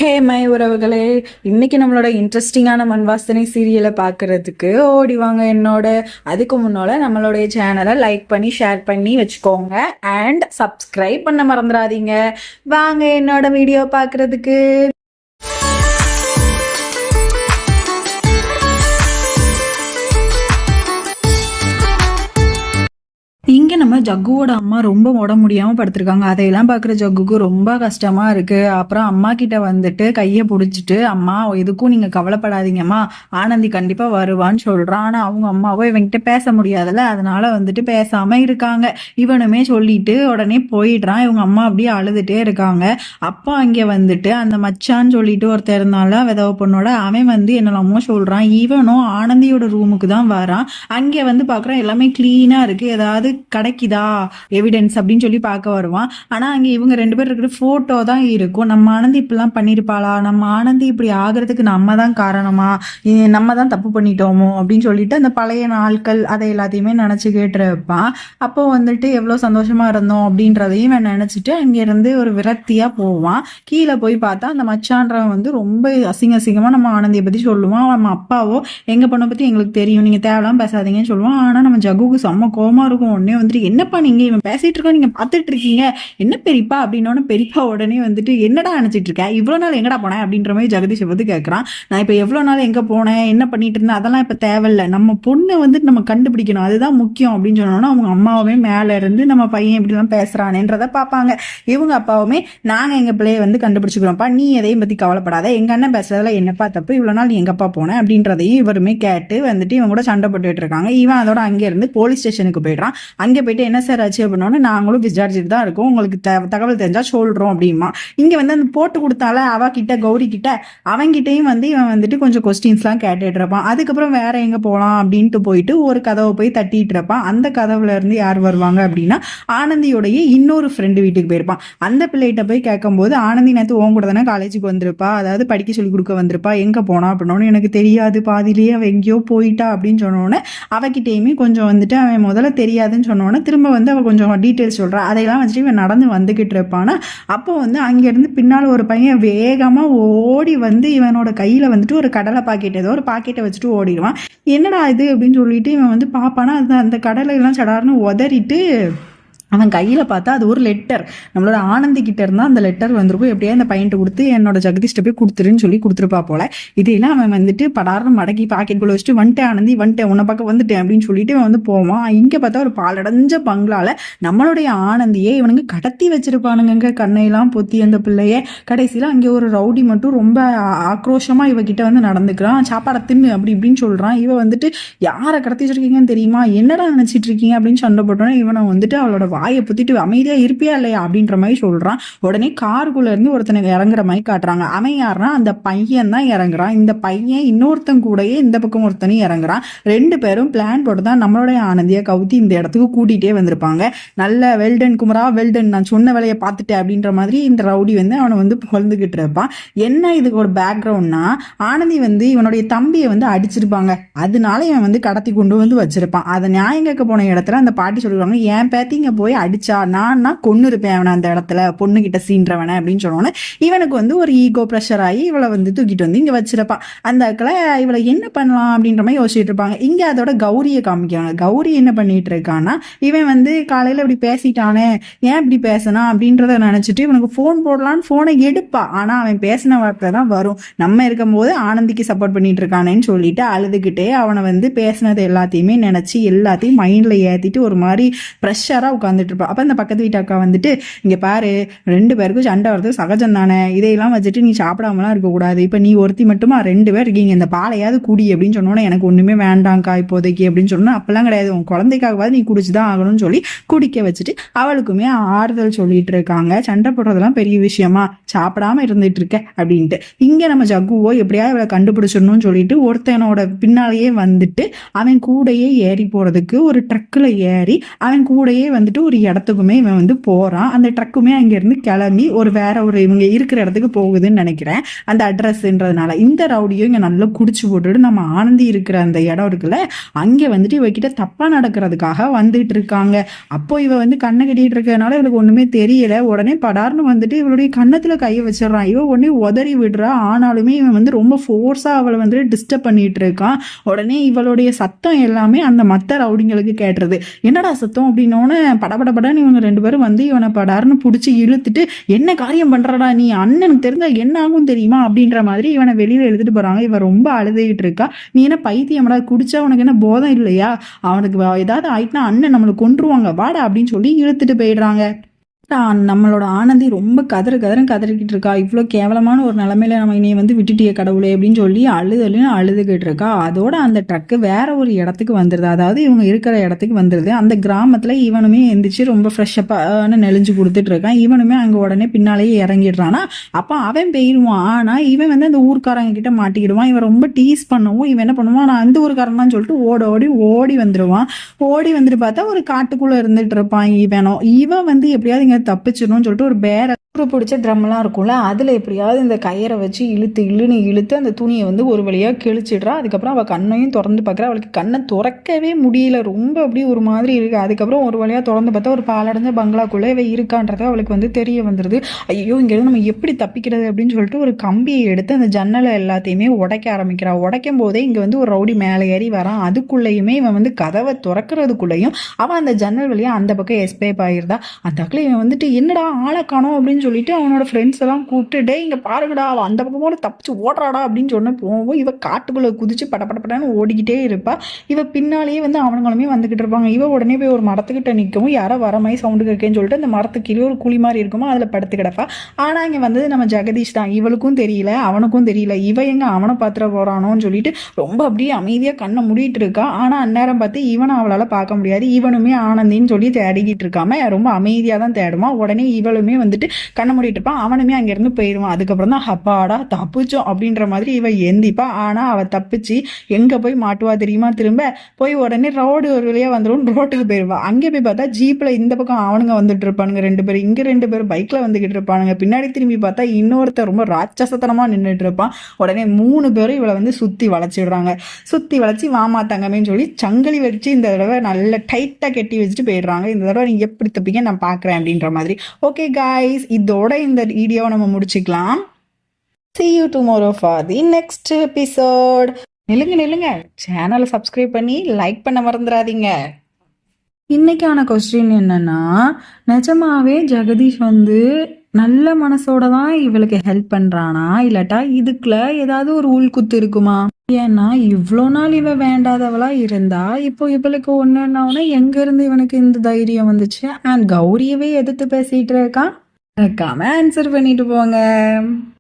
Hey my உறவுகளே, இன்னைக்கு நம்மளோட இன்ட்ரெஸ்டிங்கான மண்வாசனை சீரியலை பார்க்கறதுக்கு ஓடி வாங்க என்னோட. அதுக்கு முன்னால நம்மளுடைய சேனலை லைக் பண்ணி ஷேர் பண்ணி வச்சுக்கோங்க அண்ட் சப்ஸ்கிரைப் பண்ண மறந்துடாதீங்க. வாங்க என்னோட வீடியோ பார்க்கறதுக்கு. இங்கே நம்ம ஜக்குவோட அம்மா ரொம்ப உடம்பு முடியாமல் படுத்திருக்காங்க. அதையெல்லாம் பார்க்குற ஜக்குக்கு ரொம்ப கஷ்டமாக இருக்குது. அப்புறம் அம்மா கிட்ட வந்துட்டு கையை பிடிச்சிட்டு, அம்மா எதுக்கும் நீங்கள் கவலைப்படாதீங்கம்மா, ஆனந்தி கண்டிப்பாக வருவான்னு சொல்கிறான். ஆனால் அவங்க அம்மாவோ இவங்கிட்ட பேச முடியாதுல்ல, அதனால வந்துட்டு பேசாமல் இருக்காங்க. இவனுமே சொல்லிட்டு உடனே போயிடுறான். இவங்க அம்மா அப்படியே அழுதுகிட்டே இருக்காங்க. அப்பா அங்கே வந்துட்டு அந்த மச்சான்னு சொல்லிட்டு ஒருத்தர் இருந்தாலும் விதவ பொண்ணோட, அவன் வந்து என்னெல்லாமோ சொல்கிறான். இவனும் ஆனந்தியோட ரூமுக்கு தான் வரான். அங்கே வந்து பார்க்குறான் எல்லாமே க்ளீனாக இருக்குது, ஏதாவது கிடைக்குதா எவிடன்ஸ் அப்படின்னு சொல்லி பார்க்க வருவான். ஆனா அங்க இவங்க ரெண்டு பேர் இருக்கிற போட்டோ தான் இருக்கும். நம்ம ஆனந்தி இப்படிலாம் பண்ணிருப்பாளா, நம்ம ஆனந்தி இப்படி ஆகிறதுக்கு நம்ம தான் காரணமா, நம்ம தான் தப்பு பண்ணிட்டோமோ அப்படின்னு சொல்லிட்டு அந்த பழைய நாட்கள் அதை எல்லாத்தையுமே நினைச்சு கேட்டுருப்பான். அப்போ வந்துட்டு எவ்வளவு சந்தோஷமா இருந்தோம் அப்படின்றதையும் நினைச்சிட்டு அங்கிருந்து ஒரு விரக்தியா போவான். கீழே போய் பார்த்தா அந்த மச்சான்றவன் வந்து ரொம்ப அசிங்கமா நம்ம ஆனந்தியை பத்தி சொல்லுவான். நம்ம அப்பாவோ எங்க பொண்ணை பத்தி எங்களுக்கு தெரியும், நீங்க தேவையில்லாம பேசாதீங்கன்னு சொல்லுவான். ஆனா நம்ம ஜகுக்கு செம்ம கோவமா இருக்கும். உடனே வந்துட்டு, என்னப்பா நீங்க இவன் பேசிட்டு இருக்கோம், நீங்க பார்த்துட்டு இருக்கீங்க, என்ன பெரியப்பா அப்படின்னோட, பெரியப்பா உடனே வந்துட்டு, என்னடா நினைச்சிட்டு இருக்க, இவ்வளவு நாள் எங்கடா போனேன் அப்படின்ற மாதிரி ஜெகதீஷை வந்து கேட்கறான். நான் இப்ப எவ்வளவு நாள் எங்க போனேன், என்ன பண்ணிட்டு இருந்தேன், அதெல்லாம் இப்ப தேவையில்லை, நம்ம பொண்ணை வந்துட்டு நம்ம கண்டுபிடிக்கணும், அதுதான் முக்கியம் அப்படின்னு சொன்னோன்னா அவங்க அம்மாவுமே மேல இருந்து நம்ம பையன் இப்படிலாம் பேசுறானேன்றதை பார்ப்பாங்க. இவங்க அப்பாவுமே, நாங்க எங்க பிள்ளைய வந்து கண்டுபிடிச்சுக்கிறோம்ப்பா, நீ எதையும் பத்தி கவலைப்படாத, எங்க அண்ணன் பேசுறதுல என்னப்பா தப்பு, இவ்வளவு நாள் நீ எங்கப்பா போனேன் அப்படின்றதையும் இவருமே கேட்டு வந்துட்டு இவங்க கூட சண்டை போட்டுட்டு இருக்காங்க. இவன் அதோட அங்கே இருந்து போலீஸ் ஸ்டேஷனுக்கு போயிடுறான். அங்கே போயிட்டு, என்ன சார் ஆச்சு அப்படின்னோன்னு, நாங்களும் விசாரிச்சுட்டு தான் இருக்கோம், உங்களுக்கு தகவல் தெரிஞ்சா சொல்றோம் அப்படிமா. இங்க வந்து அந்த போட்டு கொடுத்தால அவ கிட்ட, கௌரி கிட்ட, அவங்கிட்டையும் வந்து இவன் வந்துட்டு கொஞ்சம் கொஸ்டின்ஸ்லாம் கேட்டுட்டு இருப்பான். அதுக்கப்புறம் வேற எங்க போகலாம் அப்படின்ட்டு போயிட்டு ஒரு கதவை போய் தட்டிட்டு இருப்பான். அந்த கதவுல இருந்து யார் வருவாங்க அப்படின்னா, ஆனந்தியோடைய இன்னொரு ஃப்ரெண்டு வீட்டுக்கு போயிருப்பான். அந்த பிள்ளைகிட்ட போய் கேட்கும்போது, ஆனந்தி நேற்று உன் கூட தானே காலேஜுக்கு வந்திருப்பா, அதாவது படிக்க சொல்லி கொடுக்க வந்திருப்பா, எங்க போனா அப்படின்னோன்னு, எனக்கு தெரியாது, பாதிலேயே அவ எங்கேயோ போயிட்டா அப்படின்னு சொன்னோன்னே அவகிட்டையுமே கொஞ்சம் வந்துட்டு அவன் முதல்ல தெரியாதுன்னு சொன்னோன்னே திரும்ப வந்து அவள் கொஞ்சம் டீட்டெயில்ஸ் சொல்கிறா. அதையெல்லாம் வச்சுட்டு இவன் நடந்து வந்துக்கிட்டு இருப்பானா. அப்போ வந்து அங்கேருந்து பின்னால் ஒரு பையன் வேகமாக ஓடி வந்து இவனோட கையில் வந்துட்டு ஒரு கடலை பாக்கெட், ஏதோ ஒரு பாக்கெட்டை வச்சுட்டு ஓடிடுவான். என்னடா இது அப்படின்னு சொல்லிட்டு இவன் வந்து பார்ப்பானா, அது அந்த கடலை எல்லாம் சடார்னு உதறிட்டு அவன் கையில் பார்த்தா அது ஒரு லெட்டர். நம்மளோட ஆனந்தி கிட்ட இருந்தால் அந்த லெட்டர் வந்திருக்கும். எப்படியா அந்த பையன்ட்டு கொடுத்து என்னோட ஜெகதீஷ்ட போய் கொடுத்துருன்னு சொல்லி கொடுத்துருப்பா போல. இதையெல்லாம் அவன் வந்துட்டு படார்னு மடக்கி பாக்கெட்டுக்குள்ள வச்சுட்டு, வந்துட்டேன் ஆனந்தி, வந்துட்டேன், உன்னை பக்கம் வந்துட்டேன் அப்படின்னு சொல்லிட்டு இவன் வந்து போவான். இங்கே பார்த்தா ஒரு பாலடைஞ்ச பங்களால நம்மளுடைய ஆனந்தியே இவனுங்க கடத்தி வச்சிருப்பானுங்க, கண்ணையெல்லாம் பொத்தி அந்த பிள்ளைய. கடைசியில் அங்கே ஒரு ரவுடி மட்டும் ரொம்ப ஆக்ரோஷமா இவகிட்ட வந்து நடந்துக்கிறான். சாப்பாடை தின்னு அப்படி இப்படின்னு சொல்றான். இவன் வந்துட்டு, யாரை கடத்தி வச்சிருக்கீங்கன்னு தெரியுமா, என்னடா நினைச்சிட்டு இருக்கீங்க அப்படின்னு சண்டை போட்டோன்னே இவனை வந்துட்டு அவளோட வாயை புத்திட்டு அமைதியா இருப்பியா இல்லையா அப்படின்ற மாதிரி சொல்றான். உடனே காருக்குள்ள இருந்து ஒருத்தனை இறங்குற மாதிரி காட்டுறாங்க. அவன் யாருன்னா அந்த பையன் தான் இறங்குறான். இந்த பையன் இன்னொருத்தன் கூடயே இந்த பக்கம் ஒருத்தனையும் இறங்குறான். ரெண்டு பேரும் பிளான் போட்டு தான் நம்மளுடைய ஆனந்தியை கவுத்தி இந்த இடத்துக்கு கூட்டிகிட்டே வந்திருப்பாங்க. நல்ல வெல்டன் குமரா, வெல்டன், நான் சொன்ன வேலையை பார்த்துட்டேன் அப்படின்ற மாதிரி இந்த ரவுடி வந்து அவனை வந்து புகழ்ந்துகிட்டு இருப்பான். என்ன இதுக்கு ஒரு பேக்ரவுண்ட்னா, ஆனந்தி வந்து இவனுடைய தம்பியை வந்து அடிச்சிருப்பாங்க, அதனால இவன் வந்து கடத்தி கொண்டு வந்து வச்சிருப்பான். அதை நியாயம் கேட்க போன இடத்துல அந்த பாட்டி சொல்லுவாங்க, ஏன் பேத்திங்க போய் அடிச்சா நான் கொன்னு இருப்பேன் அவனை அந்த இடத்துல, பொண்ணு கிட்ட சீன்றவனை அப்படின்னு சொன்னோன்னே இவனுக்கு வந்து ஒரு ஈகோ ப்ரெஷர் ஆகி இவளை வந்து தூக்கிட்டு வந்து இங்க வச்சிருப்பான். அந்த இடத்துல இவளை என்ன பண்ணலாம் அப்படின்ற மாதிரி யோசிச்சுட்டு இருப்பாங்க. இங்க அதோட கௌரியை காமிக்காங்க. கௌரி என்ன பண்ணிட்டு இருக்கான்னா, இவன் வந்து காலையில இப்படி பேசிட்டானே, ஏன் இப்படி பேசினா அப்படின்றத நினைச்சிட்டு இவனுக்கு போன் போடலான்னு போனை எடுப்பா. ஆனா அவன் பேசின வார்த்தை தான் வரும், நம்ம இருக்கும் போது ஆனந்திக்கு சப்போர்ட் பண்ணிட்டு இருக்கானேன்னு சொல்லிட்டு அழுதுகிட்டே அவனை வந்து பேசினது எல்லாத்தையுமே நினைச்சு எல்லாத்தையும் மைண்ட்ல ஏத்திட்டு ஒரு மாதிரி ப்ரெஷரா உட்காந்துட்டு இருப்பா. அப்ப அந்த பக்கத்து வீட்டு அக்கா வந்துட்டு, இங்க பாரு, ரெண்டு பேருக்கும் சண்டை வர்றது சகஜம் தானே, இதையெல்லாம் வச்சுட்டு நீ சாப்பிடாமலாம் இருக்கக்கூடாது, இப்ப நீ ஒருத்தி மட்டுமா 2 பேர் இருக்கீங்க, இந்த பாலையாவது குடி அப்படின்னு சொன்னோன்னே, எனக்கு ஒண்ணுமே வேண்டாங்க்கா இப்போதைக்கு அப்படின்னு சொன்னா, அப்பெல்லாம் கிடையாது, உன் குழந்தைக்காகவாது நீ குடிச்சுதான் ஆகணும்னு சொல்லி குடிக்க வச்சுட்டு அவளுக்குமே ஆறுதல் சொல்லிட்டு இருக்காங்க. சண்டை போடுறதெல்லாம் பெரிய விஷயமா, சாப்பிடாம இருந்துட்டு இருக்க அப்படின்ட்டு. இங்க நம்ம ஜக்குவோ எப்படியாவது அவளை கண்டுபிடிச்சிடணும்னு சொல்லிட்டு ஒருத்தனோட பின்னாலேயே வந்துட்டு அவன் கூடையே ஏறி போறதுக்கு ஒரு ட்ரக்ல ஏறி அவன் கூடையே வந்துட்டு ஒரு இடத்துக்குமே இவன் வந்து போறான். அந்த ட்ரக்குமே அங்கேருந்து கிளம்பி வேற ஒரு இவங்க இருக்கிற இடத்துக்கு போகுதுன்னு நினைக்கிறேன், அந்த அட்ரஸ்ன்றதுனால. இந்த ரவுடியும் இங்க நல்லா குடிச்சு போட்டுட்டு நம்ம ஆனந்தி இருக்கிற அந்த இடம் இருக்குல்ல, அங்கே வந்துட்டு இவகிட்ட தப்பா நடக்கிறதுக்காக வந்துட்டு இருக்காங்க. அப்போ இவ வந்து கண்ணை கட்டிட்டு இருக்கிறதுனால இவளுக்கு ஒண்ணுமே தெரியல. உடனே படார்னு வந்துட்டு இவளுடைய கன்னத்துல கையை வச்சிடறான். இவ உடனே உதறி விடுறா. ஆனாலுமே இவன் வந்து ரொம்ப ஃபோர்ஸா அவளை வந்துட்டு டிஸ்டர்ப் பண்ணிட்டு இருக்கான். உடனே இவளுடைய சத்தம் எல்லாமே அந்த மத்த ரவுடிங்களுக்கு கேட்டுருது. என்னடா சத்தம் அப்படின்னோன்னு படபடபடன்னு இவங்க 2 பேரும் வந்து இவனை படார்னு பிடிச்சி இழுத்துட்டு, என்ன காரியம் பண்றடா நீ, அண்ணனுக்கு தெரிஞ்சா என்ன ஆகும் தெரியுமா அப்படின்ற மாதிரி இவனை வெளியில எடுத்துட்டு போறாங்க. இவன் ரொம்ப அழுதுகிட்டு இருக்கா. நீ என்ன பைத்தியம்டா, குடிச்சா உனக்கு என்ன போதம் இல்லையா, அவனுக்கு ஏதாவது ஆயிட்டுனா அண்ணன் நம்மளை கொன்றுவாங்க வாடா அப்படின்னு சொல்லி இழுத்துட்டு போயிடுறாங்க. நம்மளோட ஆனந்தி ரொம்ப கதறிக்கிட்டு இருக்கா. இவ்வளோ கேவலமான ஒரு நிலைமையில நம்ம இனி வந்து விட்டுட்டிய கடவுளே அப்படின்னு சொல்லி அழுதுகிட்டு இருக்கா. அதோட அந்த ட்ரக்கு வேற ஒரு இடத்துக்கு வந்துடுது. அதாவது இவங்க இருக்கிற இடத்துக்கு வந்துடுது. அந்த கிராமத்துல இவனுமே எந்திரிச்சு ரொம்ப ஃப்ரெஷ்ஷப்பான நெளிஞ்சு கொடுத்துட்டு இருக்கான். இவனுமே அங்க உடனே பின்னாலேயே இறங்கிடுறானா. அப்போ அவன் போயிடுவான். ஆனா இவன் வந்து அந்த ஊர்க்காரங்க கிட்ட மாட்டிக்கிடுவான். இவன் ரொம்ப டீஸ் பண்ணவும் இவன் என்ன பண்ணுவான், நான் அந்த ஊர்க்காரன் சொல்லிட்டு ஓடி வந்துடுவான். ஓடி வந்துட்டு பார்த்தா ஒரு காட்டுக்குள்ள இருந்துட்டு இருப்பான் இவன் வந்து எப்படியாவது இங்க தப்பிச்சிடணும்னு சொல்லிட்டு ஒரு பேரை பிடிச்ச ட்ரம்லாம் இருக்கும்ல, அதில் எப்படியாவது இந்த கயிறை வச்சு இழுத்து அந்த துணியை வந்து ஒரு வழியாக கிழிச்சிடுறா. அதுக்கப்புறம் அவள் கண்ணையும் திறந்து பார்க்குறா. அவளுக்கு கண்ணை திறக்கவே முடியல. ரொம்ப அப்படி ஒரு மாதிரி இருக்குது. அதுக்கப்புறம் ஒரு வழியாக திறந்து பார்த்தா ஒரு பாலடைஞ்ச பங்களாக்குள்ளே இவ இருக்கான்றதை அவளுக்கு வந்து தெரிய வந்துடுது. ஐயோ இங்கேருந்து நம்ம எப்படி தப்பிக்கிறது அப்படின்னு சொல்லிட்டு ஒரு கம்பியை எடுத்து அந்த ஜன்னலை எல்லாத்தையுமே உடைக்க ஆரம்பிக்கிறா. உடைக்கும் போதே இங்கே வந்து ஒரு ரவுடி மேலே ஏறி வரான். அதுக்குள்ளேயுமே இவன் வந்து கதவை திறக்கிறதுக்குள்ளேயும் அவன் அந்த ஜன்னல் வழியாக அந்த பக்கம் எஸ்கேப் ஆகிருந்தா. அந்த பக்கம் இவன் வந்துட்டு என்னடா ஆளை காணோம் அப்படின்னு சொல்லிட்டு அவனோட ஃப்ரெண்ட்ஸ் எல்லாம் கூப்பிட்டு, இங்க பாருங்கடா அவன் அந்த பக்கமோட தப்பிச்சு ஓடுறாடா அப்படின்னு சொன்ன போவோம். இவ காட்டுக்குள்ள குதிச்சு படப்படப்படன்னு ஓடிக்கிட்டே இருப்பா. இவ பின்னாலேயே வந்து அவனுங்களுமே வந்துகிட்டு இருப்பாங்க. இவ உடனே போய் ஒரு மரத்துக்கிட்ட நிற்கவும் யாரோ வர மாதிரி சவுண்டு கேட்கேன்னு சொல்லிட்டு அந்த மரத்துக்கு கீழே ஒரு குழி மாதிரி இருக்குமோ அதில் படுத்து கிடப்பா. ஆனா இங்க வந்து நம்ம ஜெகதீஷ் தான். இவளுக்கும் தெரியல அவனுக்கும் தெரியல. இவ எங்க அவனை பாத்திர போறானோன்னு சொல்லிட்டு ரொம்ப அப்படியே அமைதியா கண்ணை மூடிட்டு இருக்கா. ஆனா அந்நேரம் பார்த்து இவனை அவளால பார்க்க முடியாது. இவனுமே ஆனந்தின்னு சொல்லி தேடிக்கிட்டு இருக்காம ரொம்ப அமைதியா தான் தேடுமா. உடனே இவளுமே வந்துட்டு கண்ணை மூடிட்டு இருப்பான். அவனுமே அங்கிருந்து போயிடுவான். அதுக்கப்புறம் தான் அப்பாடா தப்பிச்சோம் அப்படின்ற மாதிரி இவ எந்திப்பா. ஆனா அவ தப்பிச்சு எங்க போய் மாட்டுவா தெரியுமா, திரும்ப போய் உடனே ரோடு ஒரு வழியா வந்துடும், ரோட்டுக்கு போயிடுவா. அங்கே போய் பார்த்தா ஜீப்ல இந்த பக்கம் அவனுங்க வந்துட்டு இருப்பானுங்க 2 பேரும், இங்க 2 பேரும் பைக்ல வந்துகிட்டு இருப்பானுங்க. பின்னாடி திரும்பி பார்த்தா இன்னொருத்தர் ரொம்ப ராட்சசத்தனமா நின்றுட்டு இருப்பான். உடனே 3 பேரும் இவளை வந்து சுத்தி வளைச்சிடுறாங்க. சுத்தி வளைச்சி வாமா தங்கமேன்னு சொல்லி சங்கிலி வச்சு இந்த தடவை நல்ல டைட்டா கட்டி வச்சுட்டு போயிடுறாங்க. இந்த தடவை நீங்க எப்படி தப்பிக்க நான் பாக்குறேன் அப்படின்ற மாதிரி. ஓகே காய்ஸ், இதோட இந்த வீடியோவை நம்ம முடிச்சுக்கலாம். See you tomorrow for the next episode. நில்லுங்க சேனலை சப்ஸ்கிரைப் பண்ணி லைக் பண்ண மறந்துடாதீங்க. இன்னைக்கான கொஸ்டின் என்னன்னா, நிஜமாவே ஜெகதீஷ் வந்து நல்ல மனசோட தான் இவளுக்கு ஹெல்ப் பண்றானா, இல்லாட்டா இதுக்குள்ள ஏதாவது ஒரு உள்குத்து இருக்குமா? ஏன்னா இவ்வளோ நாள் இவ வேண்டாதவளா இருந்தா இப்போ இவளுக்கு ஒண்ணுன்னா எங்க இருந்து இவனுக்கு இந்த தைரியம் வந்துச்சு? அண்ட் கௌரியவே எதிர்த்து பேசிட்டு இருக்கான். மறக்காம ஆன்சர் பண்ணிட்டு போங்க.